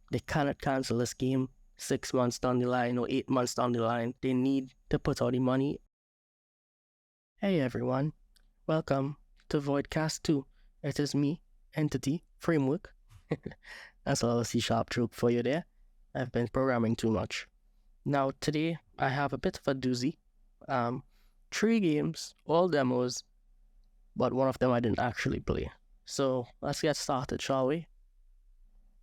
They cannot cancel this game 6 months down the line or 8 months down the line. They need to put out the money. Hey everyone, welcome to VoidCAST 2. It is me, Entity, Framework. That's a little C-sharp joke for you there. I've been programming too much. Now today, I have a bit of a doozy. 3 games, all demos, but one of them I didn't actually play. So let's get started, shall we?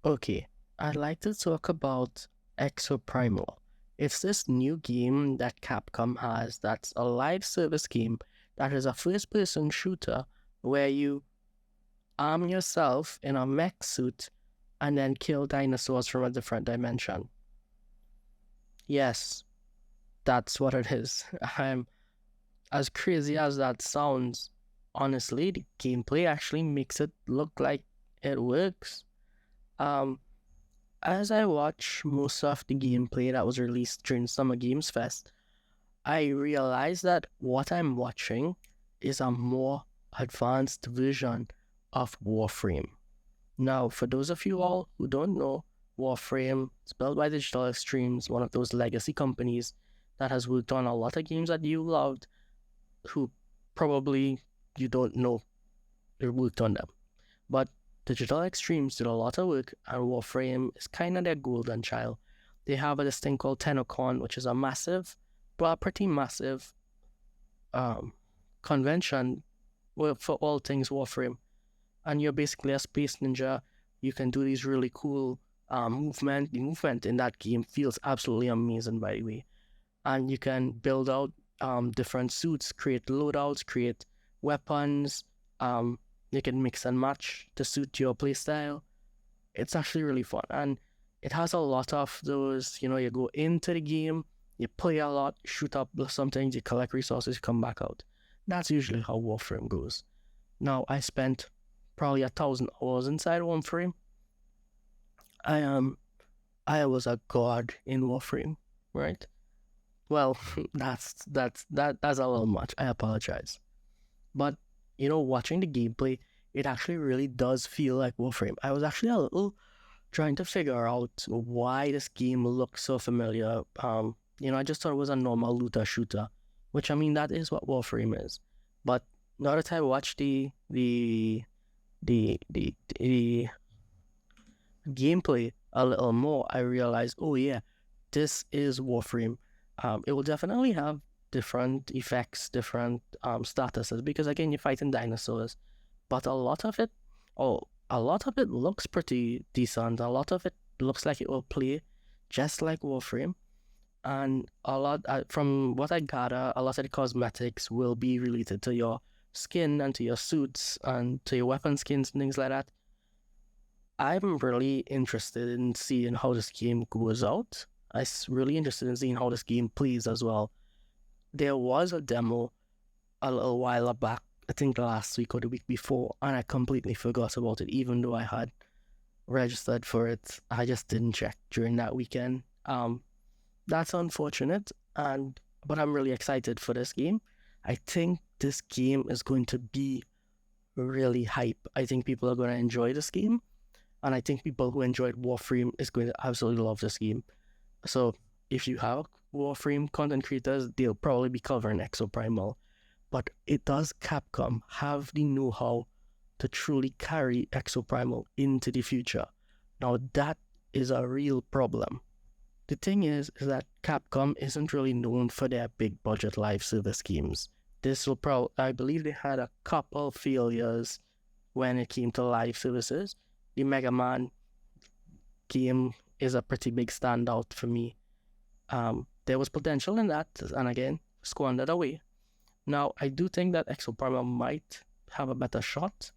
Okay, I'd like to talk about Exoprimal. It's this new game that Capcom has that's a live service game that is a first-person shooter where you arm yourself in a mech suit and then kill dinosaurs from a different dimension. Yes, that's what it is. As crazy as that sounds, honestly, the gameplay actually makes it look like it works. As I watch most of the gameplay that was released during Summer Games Fest, I realized that what I'm watching is a more advanced version of Warframe. Now, for those of you all who don't know, Warframe is built by Digital Extremes, one of those legacy companies that has worked on a lot of games that you loved, who probably you don't know they worked on them. But Digital Extremes did a lot of work, and Warframe is kind of their golden child. They have this thing called TennoCon, which is a massive, well, pretty massive convention for all things Warframe. And you're basically a space ninja. You can do these really cool movement. The movement in that game feels absolutely amazing, by the way. And you can build out different suits, create loadouts, create weapons. You can mix and match to suit your playstyle. It's actually really fun. And it has a lot of those, you go into the game, you play a lot, shoot up sometimes, you collect resources, come back out. That's usually how Warframe goes. Now, I spent probably 1,000 hours inside Warframe. I was a god in Warframe, right? Well, that's a little much. I apologize. But watching the gameplay, it actually really does feel like Warframe. I was actually a little trying to figure out why this game looks so familiar. I just thought it was a normal looter shooter, which I mean that is what Warframe is. But now that I watched the gameplay a little more, I realized, oh yeah, this is Warframe. It will definitely have different effects, different statuses, because again, you're fighting dinosaurs, but a lot of it looks pretty decent. A lot of it looks like it will play just like Warframe, and a lot from what I gather, a lot of the cosmetics will be related to your skin and to your suits and to your weapon skins and things like that. I'm really interested in seeing how this game goes out. I'm really interested in seeing how this game plays as well. There was a demo a little while back, I think last week or the week before, and I completely forgot about it, even though I had registered for it. I just didn't check during that weekend. That's unfortunate, but I'm really excited for this game. I think this game is going to be really hype. I think people are going to enjoy this game, and I think people who enjoyed Warframe is going to absolutely love this game. So if you have Warframe content creators, they'll probably be covering Exoprimal. But does Capcom have the know-how to truly carry Exoprimal into the future? Now that is a real problem. The thing is that Capcom isn't really known for their big budget live service games. I believe they had a couple failures when it came to live services. The Mega Man game is a pretty big standout for me. There was potential in that, and again, squandered away. Now, I do think that Exoprimal might have a better shot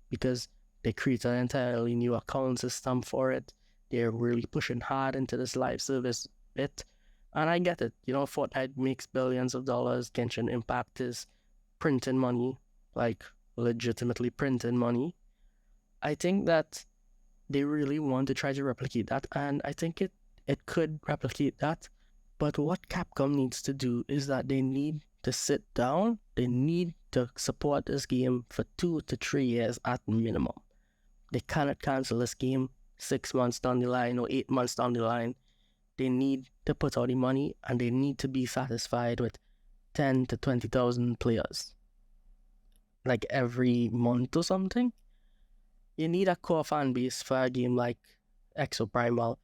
because they created an entirely new account system for it. They're really pushing hard into this live service bit, and I get it. Fortnite makes billions of dollars. Genshin Impact is printing money, like legitimately printing money. I think that they really want to try to replicate that, and I think it could replicate that. But what Capcom needs to do is that they need to sit down, they need to support this game for 2 to 3 years at minimum. They cannot cancel this game 6 months down the line or 8 months down the line, they need to put out the money and they need to be satisfied with 10 to 20,000 players, like every month or something. You need a core fan base for a game like Exoprimal,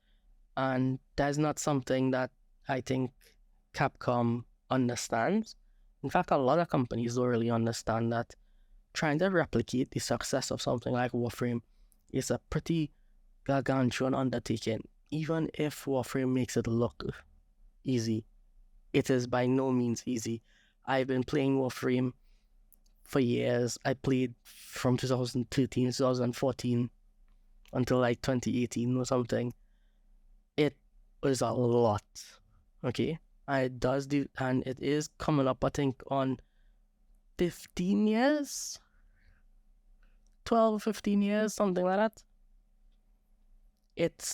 and that's not something that I think Capcom understands. In fact, a lot of companies don't really understand that trying to replicate the success of something like Warframe is a pretty gargantuan undertaking. Even if Warframe makes it look easy, it is by no means easy. I've been playing Warframe for years. I played from 2013, 2014 until like 2018 or something. It was a lot, okay? And it is coming up, I think, on 15 years? 12, 15 years, something like that.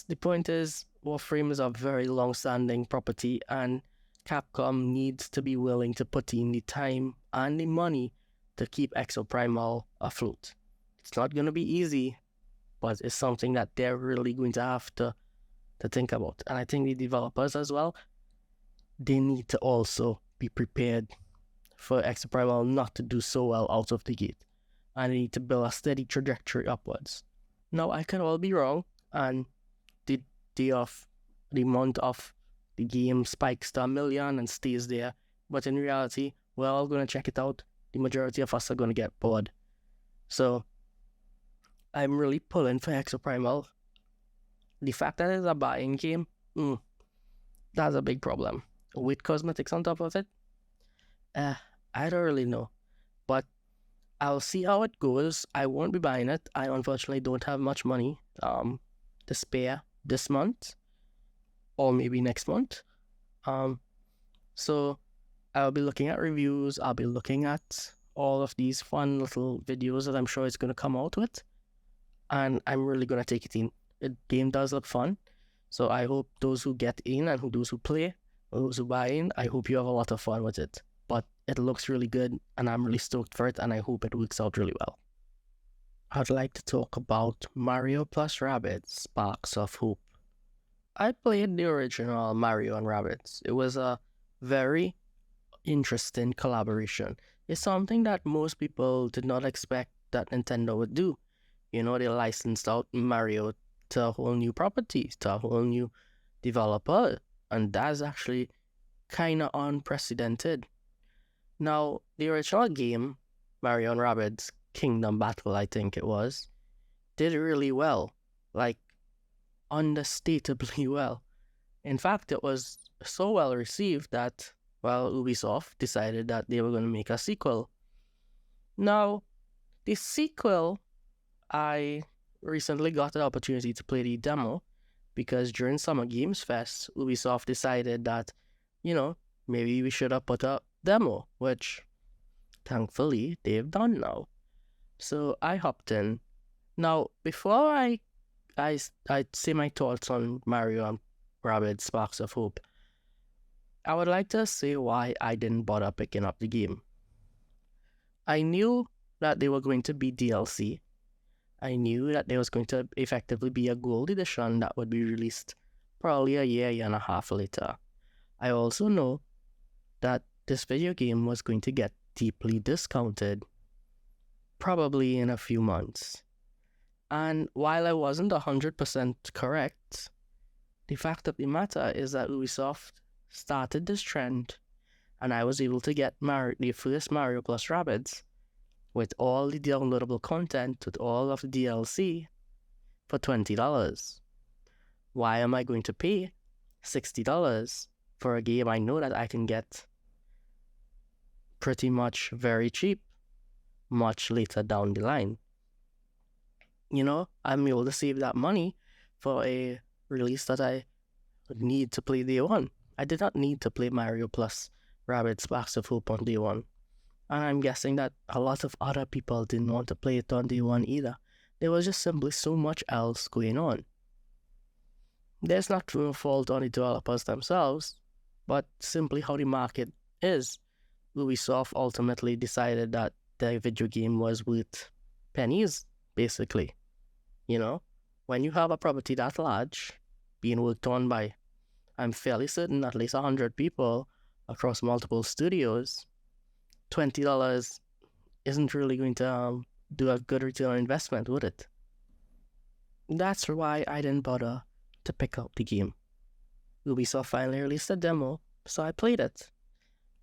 The point is, Warframe is a very long-standing property, and Capcom needs to be willing to put in the time and the money to keep Exoprimal afloat. It's not going to be easy, but it's something that they're really going to have to think about. And I think the developers as well, they need to also be prepared for Exoprimal not to do so well out of the gate. And they need to build a steady trajectory upwards. Now, I could all be wrong, and the month of the game spikes to 1 million and stays there. But in reality, we're all going to check it out. The majority of us are going to get bored. So, I'm really pulling for Exoprimal. The fact that it's a buying game, that's a big problem. With cosmetics on top of it, I don't really know. But I'll see how it goes. I won't be buying it. I unfortunately don't have much money to spare this month or maybe next month. So I'll be looking at reviews. I'll be looking at all of these fun little videos that I'm sure it's going to come out with. And I'm really going to take it in. The game does look fun. So I hope those who get in and those who play, or those who buy in, I hope you have a lot of fun with it. But it looks really good, and I'm really stoked for it, and I hope it works out really well. I'd like to talk about Mario plus Rabbids, Sparks of Hope. I played the original Mario and Rabbids. It was a very interesting collaboration. It's something that most people did not expect that Nintendo would do. You know, they licensed out Mario to a whole new property, to a whole new developer, and that's actually kind of unprecedented. Now, the original game, Mario and Rabbids Kingdom Battle, I think it was, did really well. Like, understatably well. In fact, it was so well received that, well, Ubisoft decided that they were going to make a sequel. Now, the sequel, I recently got the opportunity to play the demo because during Summer Games Fest, Ubisoft decided that, you know, maybe we should have put a demo, which thankfully they've done now. So I hopped in. Now, before I say my thoughts on Mario and Rabbids Sparks of Hope, I would like to say why I didn't bother picking up the game. I knew that they were going to be DLC. I knew that there was going to effectively be a gold edition that would be released probably a year and a half later. I also know that this video game was going to get deeply discounted probably in a few months. And while I wasn't 100% correct, the fact of the matter is that Ubisoft started this trend, and I was able to get the first Mario plus Rabbids with all the downloadable content, with all of the DLC, for $20. Why am I going to pay $60 for a game I know that I can get pretty much very cheap much later down the line? You know, I'm able to save that money for a release that I would need to play day one. I did not need to play Mario plus Rabbids Sparks of Hope on day one. And I'm guessing that a lot of other people didn't want to play it on day one either. There was just simply so much else going on. There's not no fault on the developers themselves, but simply how the market is. Ubisoft ultimately decided that their video game was worth pennies, basically. You know, when you have a property that large being worked on by, I'm fairly certain, at least 100 people across multiple studios, $20 isn't really going to do a good return on investment, would it? That's why I didn't bother to pick up the game. Ubisoft finally released a demo, so I played it.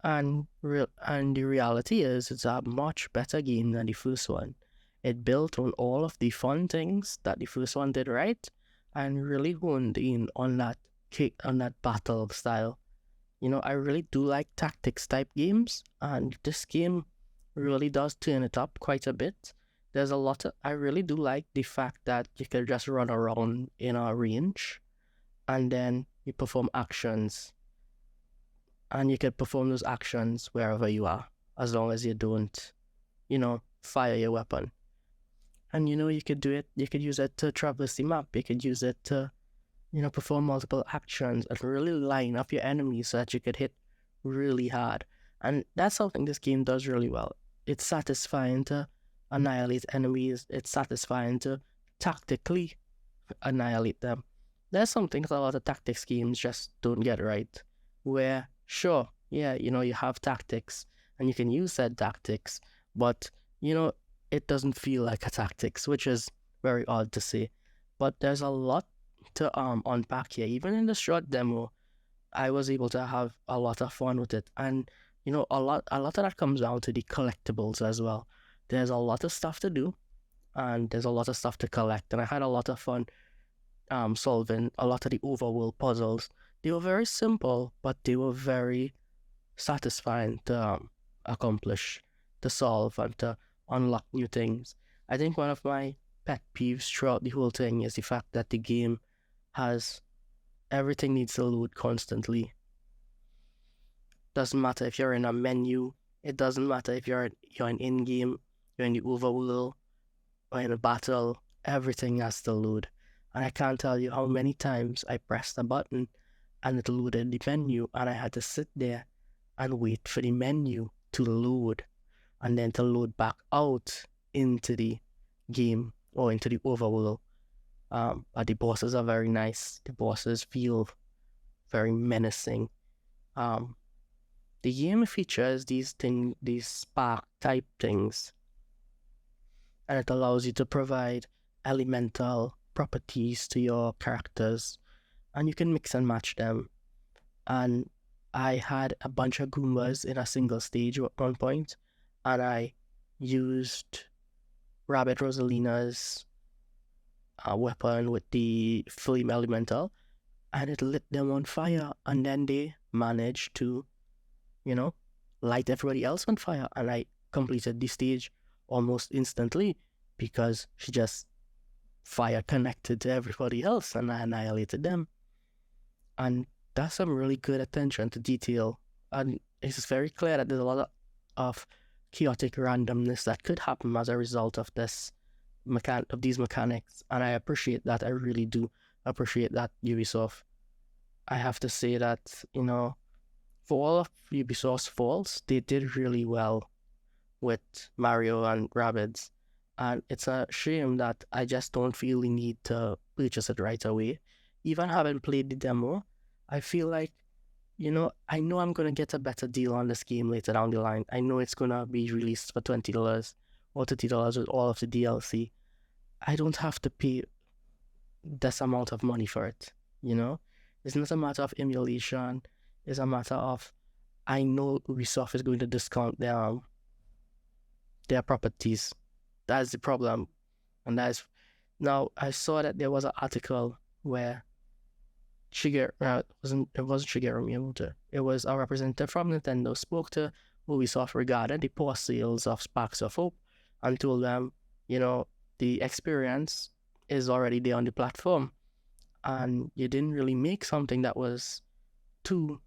And the reality is, it's a much better game than the first one. It built on all of the fun things that the first one did right, and really honed in on that battle style. I really do like tactics type games, and this game really does turn it up quite a bit. I really do like the fact that you can just run around in a range, and then you perform actions, and you can perform those actions wherever you are, as long as you don't, fire your weapon. And you could do it, you could use it to traverse the map, you could use it to, perform multiple actions and really line up your enemies so that you could hit really hard. And that's something this game does really well. It's satisfying to annihilate enemies, it's satisfying to tactically annihilate them. There's some things a lot of tactics games just don't get right, where sure, yeah, you have tactics and you can use said tactics, but it doesn't feel like a tactics, which is very odd to say. But there's a lot to unpack here. Even in the short demo, I was able to have a lot of fun with it, and a lot of that comes down to the collectibles as well. There's a lot of stuff to do, and there's a lot of stuff to collect, and I had a lot of fun solving a lot of the overworld puzzles. They were very simple, but they were very satisfying to accomplish, to solve, and to unlock new things. I think one of my pet peeves throughout the whole thing is the fact that the game has everything needs to load constantly. Doesn't matter if you're in a menu, it doesn't matter if you're in-game, you're in the overworld, or in a battle, everything has to load. And I can't tell you how many times I pressed a button and it loaded the menu, and I had to sit there and wait for the menu to load, and then to load back out into the game or into the overworld. But the bosses are very nice. The bosses feel very menacing. The game features these spark type things, and it allows you to provide elemental properties to your characters, and you can mix and match them. And I had a bunch of Goombas in a single stage at one point, and I used Rabbit Rosalina's weapon with the flame elemental, and it lit them on fire, and then they managed to, light everybody else on fire, and I completed the stage almost instantly because she just fire connected to everybody else and I annihilated them. And that's some really good attention to detail, and it's very clear that there's a lot of chaotic randomness that could happen as a result of these mechanics, and I appreciate that. I really do appreciate that, Ubisoft. I have to say that, for all of Ubisoft's faults, they did really well with Mario and Rabbids, and it's a shame that I just don't feel the need to purchase it right away. Even having played the demo, I feel like, I know I'm going to get a better deal on this game later down the line. I know it's going to be released for $20 or $30 with all of the DLC. I don't have to pay this amount of money for it, It's not a matter of emulation. It's a matter of, I know Ubisoft is going to discount their properties. That's the problem. And now I saw that there was an article where it wasn't Shigeru Miyamoto. It was a representative from Nintendo spoke to Ubisoft regarding the poor sales of Sparks of Hope and told them, the experience is already there on the platform, and you didn't really make something that was too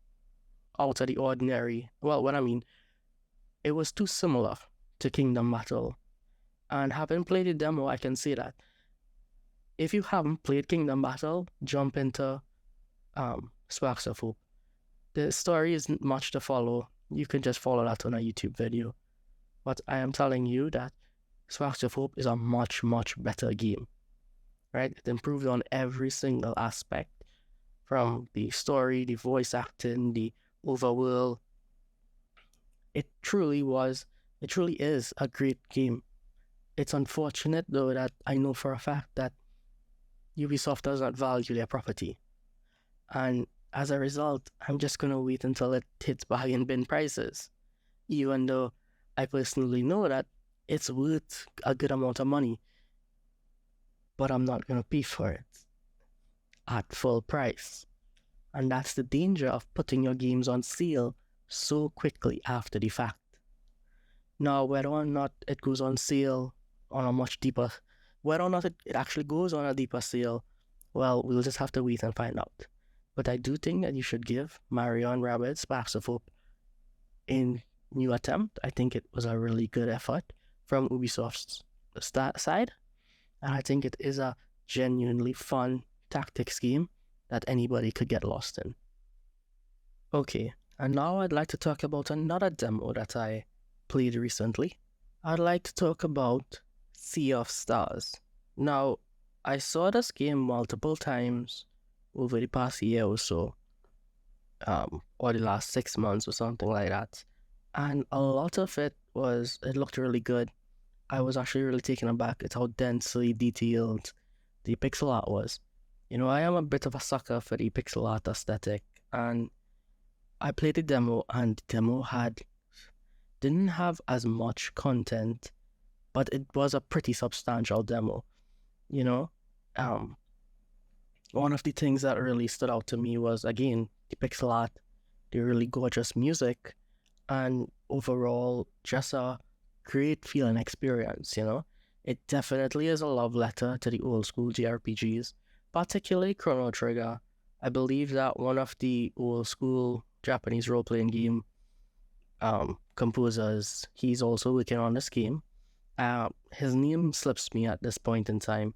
out of the ordinary. Well, what I mean, it was too similar to Kingdom Battle. And having played the demo, I can say that if you haven't played Kingdom Battle, jump into Sparks of Hope. The story isn't much to follow. You can just follow that on a YouTube video. But I am telling you that Sparks of Hope is a much, much better game. right? It improved on every single aspect, from the story, the voice acting, the overworld. It truly was, it truly is a great game. It's unfortunate though that I know for a fact that Ubisoft does not value their property. And as a result, I'm just gonna wait until it hits bargain bin prices. Even though I personally know that it's worth a good amount of money, but I'm not gonna pay for it at full price. And that's the danger of putting your games on sale so quickly after the fact. Now, whether or not it goes on sale on a much deeper, whether or not it actually goes on a deeper sale, well, we'll just have to wait and find out. But I do think that you should give Mario and Rabbids Sparks of Hope in new attempt. I think it was a really good effort from Ubisoft's side, and I think it is a genuinely fun tactics game that anybody could get lost in. Okay, and now I'd like to talk about another demo that I played recently. I'd like to talk about Sea of Stars. Now, I saw this game multiple times over the past year or so, or the last 6 months or something like that. And a lot of it looked really good. I was actually really taken aback at how densely detailed the pixel art was. You know, I am a bit of a sucker for the pixel art aesthetic, and I played the demo, and the demo didn't have as much content, but it was a pretty substantial demo. You know, one of the things that really stood out to me was, again, the pixel art, the really gorgeous music, and overall just a great feeling experience. You know, it definitely is a love letter to the old school JRPGs, particularly Chrono Trigger. I believe that one of the old school Japanese role-playing game composers, he's also working on this game. His name slips me at this point in time,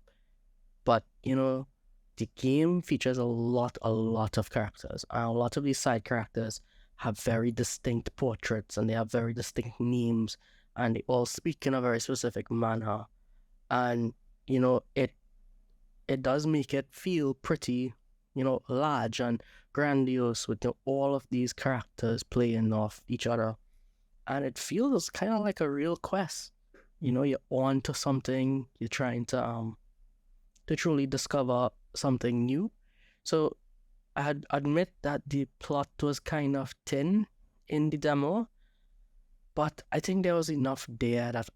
but you know, the game features a lot of characters, and a lot of these side characters have very distinct portraits, and they have very distinct names, and they all speak in a very specific manner. And you know, it does make it feel pretty, you know, large and grandiose with all of these characters playing off each other. And it feels kind of like a real quest. You know, you're on to something, you're trying to truly discover something new. So I'd admit that the plot was kind of thin in the demo, but I think there was enough there that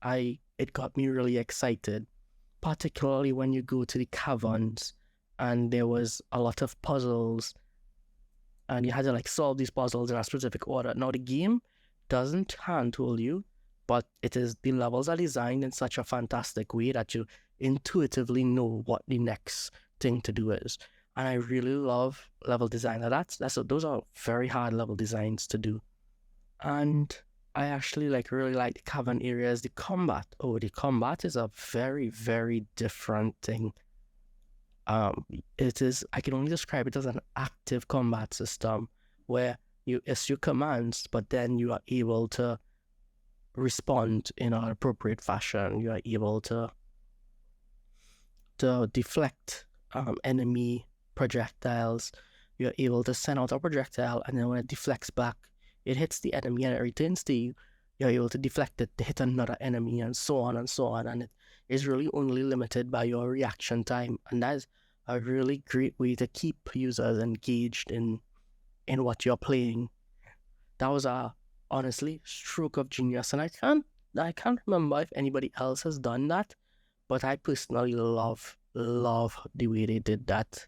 it got me really excited, particularly when you go to the caverns and there was a lot of puzzles and you had to like solve these puzzles in a specific order. Now the game doesn't handhold you, but the levels are designed in such a fantastic way that you intuitively know what the next thing to do is. And I really love level design. Those are very hard level designs to do. And I actually really like the cavern areas. The combat is a very, very different thing. I can only describe it as an active combat system where you issue commands, but then you are able to respond in an appropriate fashion. You are able to deflect enemy projectiles. You're able to send out a projectile, and then when it deflects back, it hits the enemy and it returns to you. You're able to deflect it to hit another enemy, and so on and so on. And it is really only limited by your reaction time, and that's a really great way to keep users engaged in what you're playing. That was a honestly stroke of genius, and I can't remember if anybody else has done that, but I personally love the way they did that.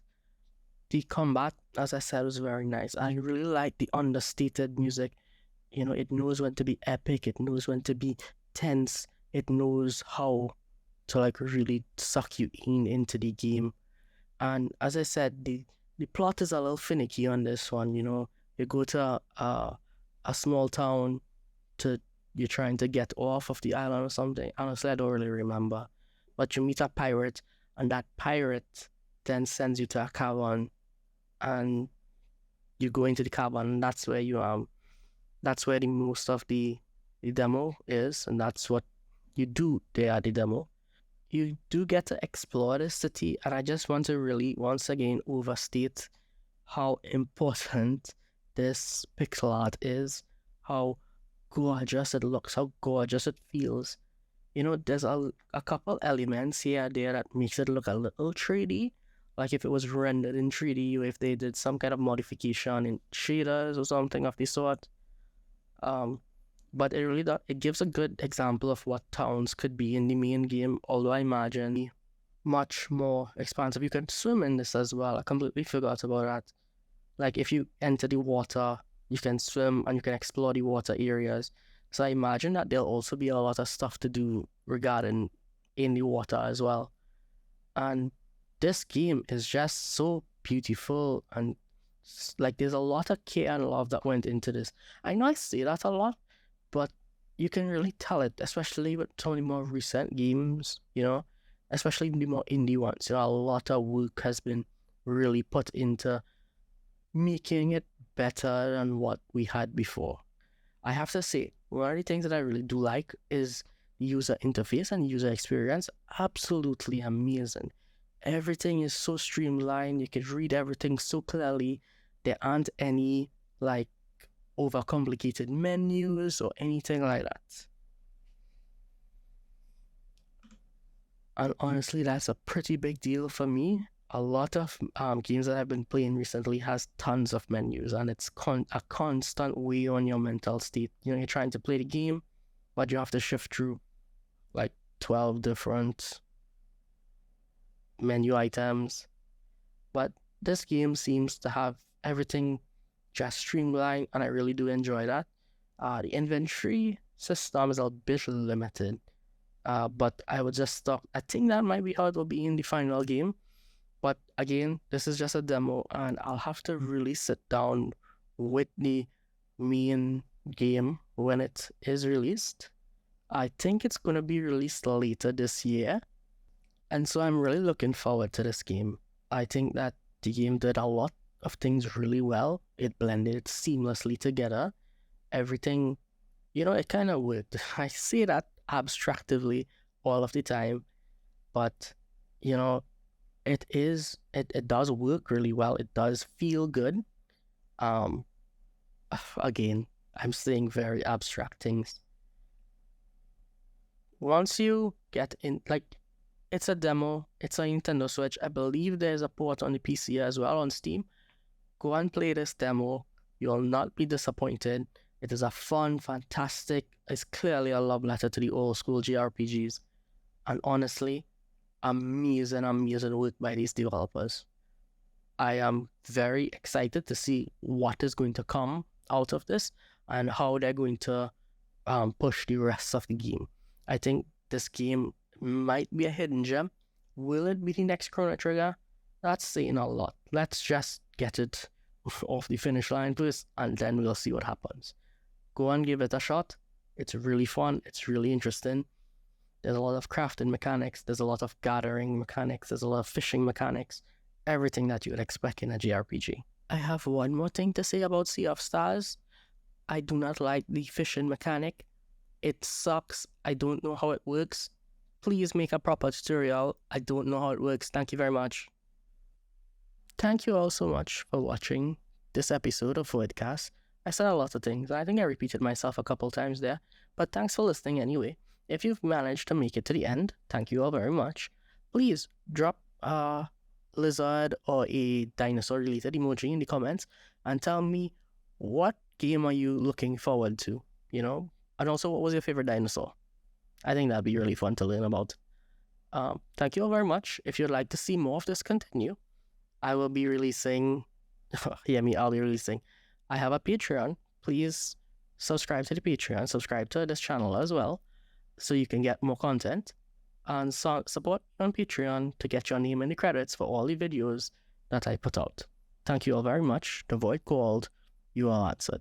The combat, as I said, was very nice. I really like the understated music. You know, it knows when to be epic, it knows when to be tense, it knows how to really suck you into the game. And as I said, the plot is a little finicky on this one. You know, you go to a small town you're trying to get off of the island or something. Honestly, I don't really remember. But you meet a pirate, and that pirate then sends you to a cavern, and you go into the cavern, and that's where the most of the demo is, and that's what you do there at the demo. you do get to explore the city, and I just want to really once again overstate how important this pixel art is, how gorgeous it looks, how gorgeous it feels. There's a couple elements here there that makes it look a little 3D. Like if it was rendered in 3D, or if they did some kind of modification in shaders or something of the sort. But it gives a good example of what towns could be in the main game, although I imagine much more expansive. You can swim in this as well. I completely forgot about that. Like if you enter the water, you can swim and you can explore the water areas. So I imagine that there'll also be a lot of stuff to do regarding in the water as well. And this game is just so beautiful, and like there's a lot of care and love that went into this. I know I say that a lot, but you can really tell it, especially with some of the more recent games, especially the more indie ones. A lot of work has been really put into making it better than what we had before. I have to say, one of the things that I really do like is the user interface and user experience. Absolutely amazing. Everything is so streamlined. You can read everything so clearly. There aren't any like overcomplicated menus or anything like that. And honestly, that's a pretty big deal for me. A lot of games that I've been playing recently has tons of menus, and it's a constant weigh on your mental state. You're trying to play the game, but you have to shift through like 12 different menu items. But this game seems to have everything just streamlined, and I really do enjoy that. The inventory system is a bit limited, but I would just stop. I think that might be how it will be in the final game. But again, this is just a demo, and I'll have to really sit down with the main game when it is released. I think it's going to be released later this year, and so I'm really looking forward to this game. I think that the game did a lot of things really well. It blended seamlessly together. Everything, it kind of worked. I say that abstractly all of the time, but, it does work really well. It does feel good. Again, I'm saying very abstract things. Once you get in, like, it's a demo, it's a Nintendo Switch. I believe there's a port on the PC as well on Steam. Go and play this demo. You'll not be disappointed. It is a fun, fantastic, it's clearly a love letter to the old school JRPGs. And honestly, amazing work by these developers. I am very excited to see what is going to come out of this and how they're going to push the rest of the game. I think this game might be a hidden gem. Will it be the next Chrono Trigger? That's saying a lot. Let's just get it off the finish line first, and then we'll see what happens. Go and give it a shot. It's really fun. It's really interesting. There's a lot of crafting mechanics. There's a lot of gathering mechanics. There's a lot of fishing mechanics. Everything that you would expect in a JRPG. I have one more thing to say about Sea of Stars. I do not like the fishing mechanic. It sucks. I don't know how it works. Please make a proper tutorial. I don't know how it works. Thank you very much. Thank you all so much for watching this episode of VoidCAST. I said a lot of things. I think I repeated myself a couple times there, but thanks for listening anyway. If you've managed to make it to the end, thank you all very much. Please drop a lizard or a dinosaur related emoji in the comments and tell me what game are you looking forward to, and also what was your favorite dinosaur. I think that'd be really fun to learn about. Thank you all very much. If you'd like to see more of this continue, I will be releasing, I'll be releasing. I have a Patreon. Please subscribe to the Patreon, subscribe to this channel as well, so you can get more content, and support on Patreon to get your name in the credits for all the videos that I put out. Thank you all very much. The void called. You are answered.